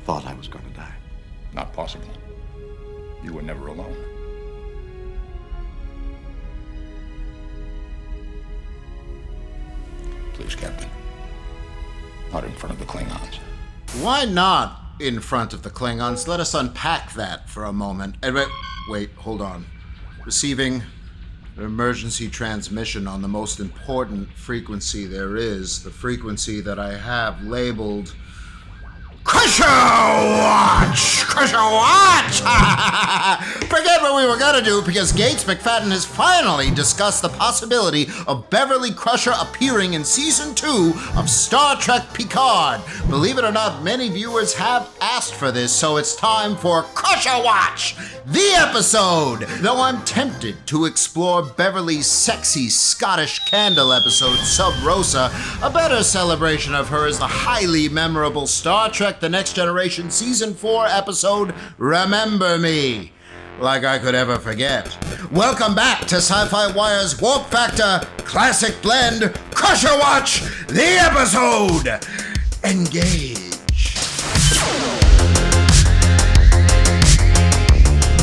thought I was going to die. Not possible. You were never alone. Please, Captain. Not in front of the Klingons. Why not in front of the Klingons? Let us unpack that for a moment. Wait, hold on. Receiving an emergency transmission on the most important frequency there is, the frequency that I have labeled Crusher Watch! Crusher Watch! Forget what we were gonna do because Gates McFadden has finally discussed the possibility of Beverly Crusher appearing in Season 2 of Star Trek Picard. Believe it or not, many viewers have asked for this, so it's time for Crusher Watch, the episode! Though I'm tempted to explore Beverly's sexy Scottish Candle episode, Sub Rosa, a better celebration of her is the highly memorable Star Trek The Next Generation Season 4 episode, Remember Me. Like I could ever forget. Welcome back to Sci-Fi Wire's Warp Factor Classic Blend, Crusher Watch, the episode. Engage.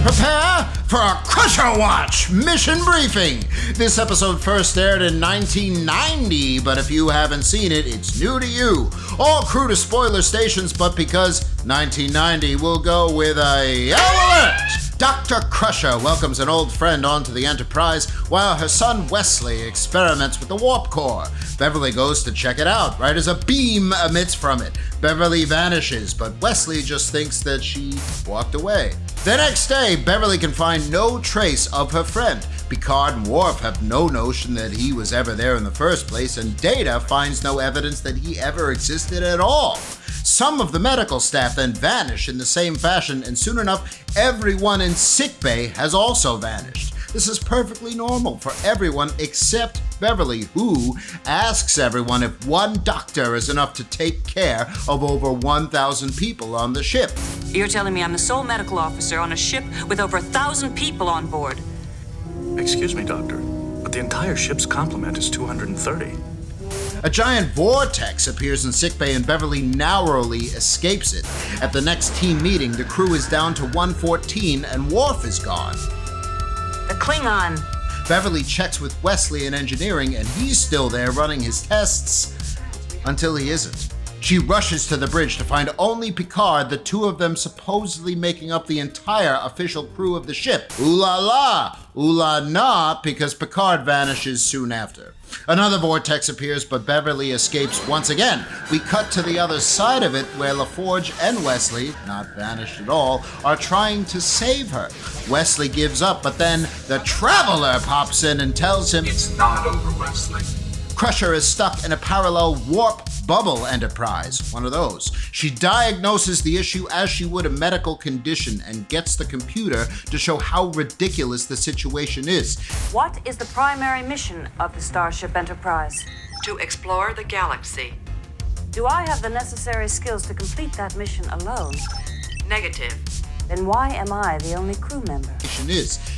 Prepare for a Crusher Watch mission briefing. This episode first aired in 1990, but if you haven't seen it, it's new to you. All crew to spoiler stations, but because 1990, we'll go with a yellow alert. Dr. Crusher welcomes an old friend onto the Enterprise while her son Wesley experiments with the warp core. Beverly goes to check it out, right as a beam emits from it. Beverly vanishes, but Wesley just thinks that she walked away. The next day, Beverly can find no trace of her friend. Picard and Worf have no notion that he was ever there in the first place, and Data finds no evidence that he ever existed at all. Some of the medical staff then vanish in the same fashion, and soon enough, everyone in sickbay has also vanished. This is perfectly normal for everyone except Beverly, who asks everyone if one doctor is enough to take care of over 1,000 people on the ship. You're telling me I'm the sole medical officer on a ship with over 1,000 people on board? Excuse me, Doctor, but the entire ship's complement is 230. A giant vortex appears in sickbay and Beverly narrowly escapes it. At the next team meeting, the crew is down to 114 and Worf is gone. The Klingon. Beverly checks with Wesley in engineering and he's still there running his tests until he isn't. She rushes to the bridge to find only Picard, the two of them supposedly making up the entire official crew of the ship. Ooh la la, ooh la nah, because Picard vanishes soon after. Another vortex appears, but Beverly escapes once again. We cut to the other side of it, where LaForge and Wesley, not vanished at all, are trying to save her. Wesley gives up, but then the Traveler pops in and tells him, "It's not over, Wesley." Crusher is stuck in a parallel warp bubble enterprise, one of those. She diagnoses the issue as she would a medical condition and gets the computer to show how ridiculous the situation is. What is the primary mission of the Starship Enterprise? To explore the galaxy. Do I have the necessary skills to complete that mission alone? Negative. Then why am I the only crew member?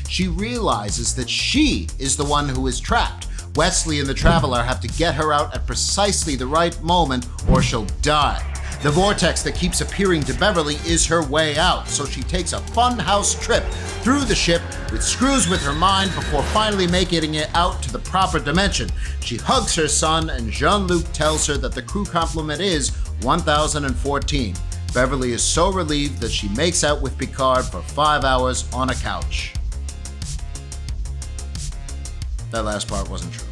She realizes that she is the one who is trapped. Wesley and the Traveler have to get her out at precisely the right moment or she'll die. The vortex that keeps appearing to Beverly is her way out, so she takes a funhouse trip through the ship with screws with her mind before finally making it out to the proper dimension. She hugs her son and Jean-Luc tells her that the crew complement is 1,014. Beverly is so relieved that she makes out with Picard for 5 hours on a couch. That last part wasn't true.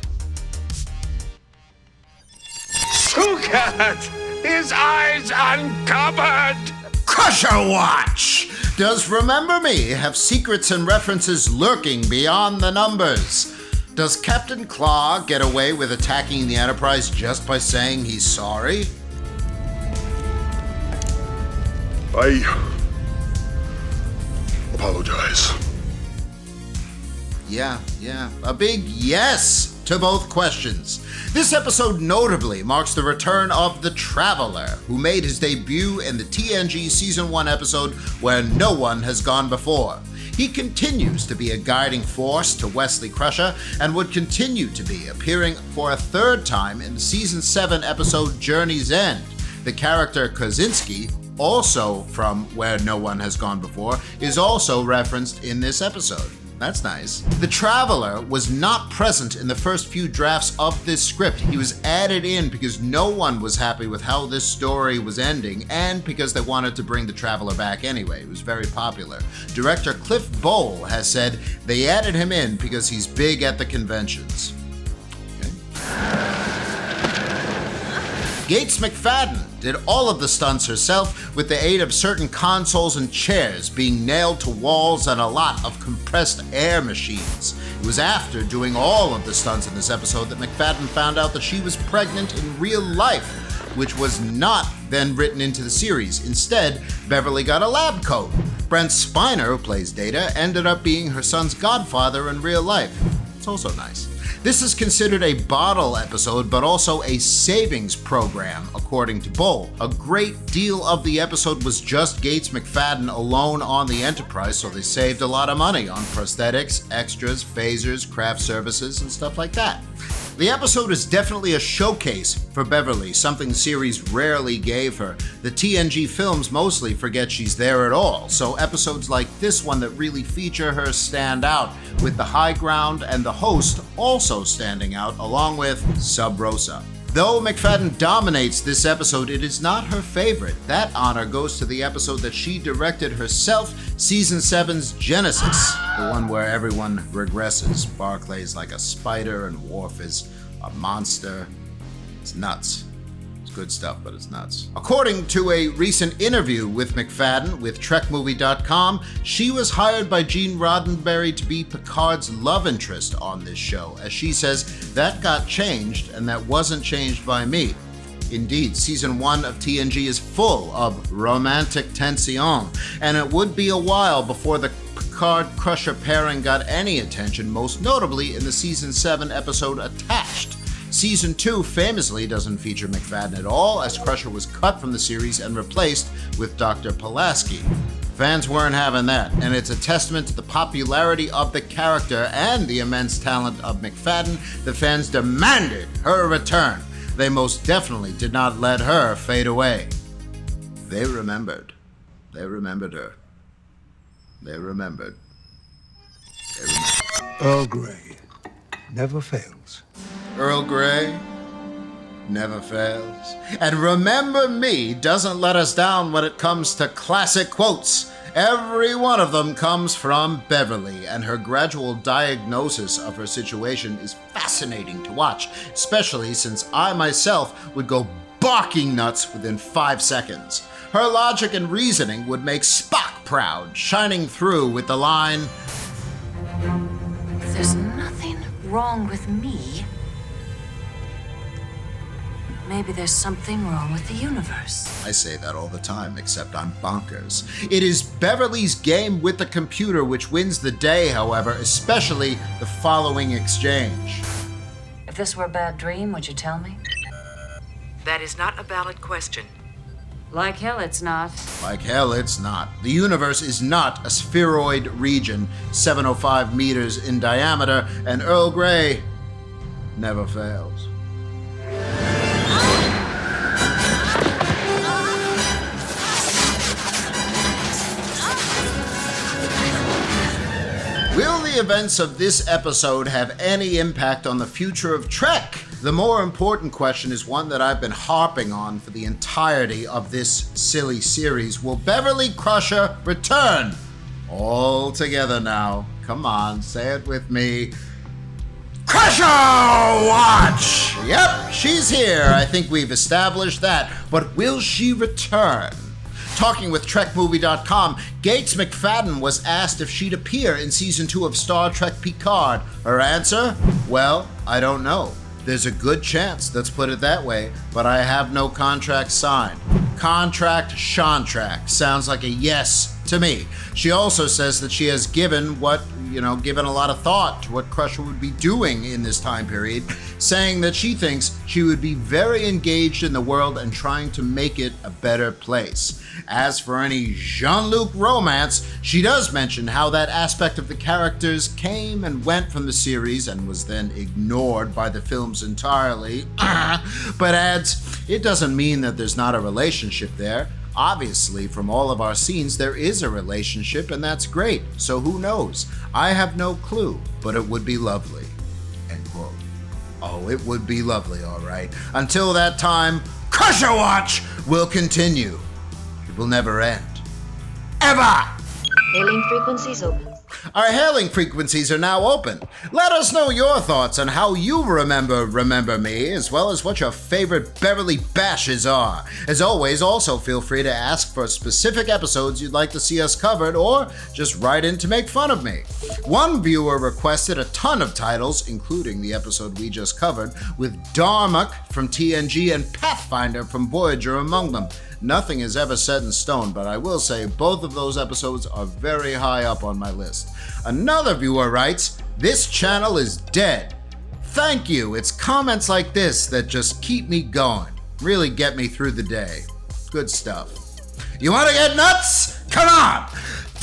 Look at his eyes uncovered! Crusher Watch! Does Remember Me have secrets and references lurking beyond the numbers? Does Captain Claw get away with attacking the Enterprise just by saying he's sorry? I apologize. Yeah. A big yes to both questions. This episode notably marks the return of the Traveler, who made his debut in the TNG Season 1 episode Where No One Has Gone Before. He continues to be a guiding force to Wesley Crusher and would continue to be, appearing for a third time in the Season 7 episode Journey's End. The character Kozinski, also from Where No One Has Gone Before, is also referenced in this episode. That's nice. The Traveler was not present in the first few drafts of this script. He was added in because no one was happy with how this story was ending and because they wanted to bring the Traveler back anyway. It was very popular. Director Cliff Bowl has said they added him in because he's big at the conventions. Gates McFadden did all of the stunts herself with the aid of certain consoles and chairs being nailed to walls and a lot of compressed air machines. It was after doing all of the stunts in this episode that McFadden found out that she was pregnant in real life, which was not then written into the series. Instead, Beverly got a lab coat. Brent Spiner, who plays Data, ended up being her son's godfather in real life. It's also nice. This is considered a bottle episode, but also a savings program, according to Bull. A great deal of the episode was just Gates McFadden alone on the Enterprise, so they saved a lot of money on prosthetics, extras, phasers, craft services, and stuff like that. The episode is definitely a showcase for Beverly, something the series rarely gave her. The TNG films mostly forget she's there at all, so episodes like this one that really feature her stand out, with the high ground and the host also standing out, along with Sub Rosa. Though McFadden dominates this episode, it is not her favorite. That honor goes to the episode that she directed herself, Season 7's Genesis, the one where everyone regresses. Barclay's like a spider and Worf is a monster. It's nuts. It's good stuff, but it's nuts. According to a recent interview with McFadden with TrekMovie.com, she was hired by Gene Roddenberry to be Picard's love interest on this show. As she says, that got changed, and that wasn't changed by me. Indeed, Season 1 of TNG is full of romantic tension, and it would be a while before the Picard-Crusher pairing got any attention, most notably in the Season 7 episode Attached. Season 2 famously doesn't feature McFadden at all, as Crusher was cut from the series and replaced with Dr. Pulaski. Fans weren't having that, and it's a testament to the popularity of the character and the immense talent of McFadden that fans demanded her return. They most definitely did not let her fade away. They remembered. They remembered her. They remembered. They remembered. Earl Grey never fails. Earl Grey never fails. And Remember Me doesn't let us down when it comes to classic quotes. Every one of them comes from Beverly, and her gradual diagnosis of her situation is fascinating to watch, especially since I myself would go barking nuts within 5 seconds. Her logic and reasoning would make Spock proud, shining through with the line, If there's nothing wrong with me, maybe there's something wrong with the universe. I say that all the time, except I'm bonkers. It is Beverly's game with the computer which wins the day, however, especially the following exchange. If this were a bad dream, would you tell me? That is not a valid question. Like hell, it's not. Like hell, it's not. The universe is not a spheroid region, 705 meters in diameter, and Earl Grey never fails. Will the events of this episode have any impact on the future of Trek? The more important question is one that I've been harping on for the entirety of this silly series. Will Beverly Crusher return? All together now. Come on, say it with me. Crusher Watch! Yep, she's here. I think we've established that. But will she return? Talking with TrekMovie.com, Gates McFadden was asked if she'd appear in Season 2 of Star Trek Picard. Her answer? Well, I don't know. There's a good chance, let's put it that way, but I have no contract signed. Contract Shantrack sounds like a yes to me. She also says that she has given a lot of thought to what Crusher would be doing in this time period, saying that she thinks she would be very engaged in the world and trying to make it a better place. As for any Jean-Luc romance, she does mention how that aspect of the characters came and went from the series and was then ignored by the films entirely, but adds, it doesn't mean that there's not a relationship there. Obviously, from all of our scenes, there is a relationship, and that's great. So who knows? I have no clue, but it would be lovely. End quote. Oh, it would be lovely, all right. Until that time, Crusher Watch will continue. It will never end. Ever! Hailing frequencies open. Our hailing frequencies are now open. Let us know your thoughts on how you remember me, as well as what your favorite Beverly bashes are. As always, also feel free to ask for specific episodes you'd like to see us covered, or just write in to make fun of me. One viewer requested a ton of titles, including the episode we just covered, with jean-luc from TNG and Pathfinder from Voyager among them. Nothing is ever set in stone, but I will say both of those episodes are very high up on my list. Another viewer writes, "This channel is dead. Thank you. It's comments like this that just keep me going. Really get me through the day." Good stuff. You want to get nuts? Come on!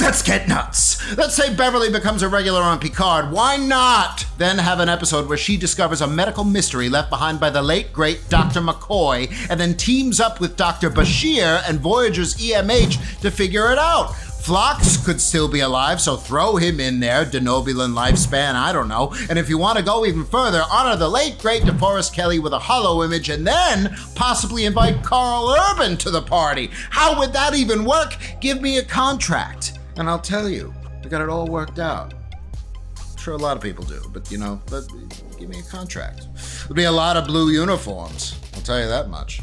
Let's get nuts. Let's say Beverly becomes a regular on Picard. Why not then have an episode where she discovers a medical mystery left behind by the late, great Dr. McCoy, and then teams up with Dr. Bashir and Voyager's EMH to figure it out? Phlox could still be alive, so throw him in there, Denobulan lifespan, I don't know. And if you want to go even further, honor the late, great DeForest Kelley with a hollow image, and then possibly invite Carl Urban to the party. How would that even work? Give me a contract, and I'll tell you, I got it all worked out. I'm sure a lot of people do, but give me a contract. There'll be a lot of blue uniforms, I'll tell you that much.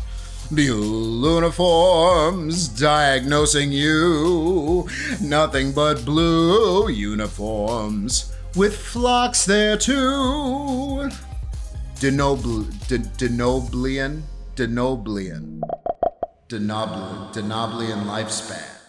Blue uniforms diagnosing you. Nothing but blue uniforms. With Phlox there too. Denobulan lifespan.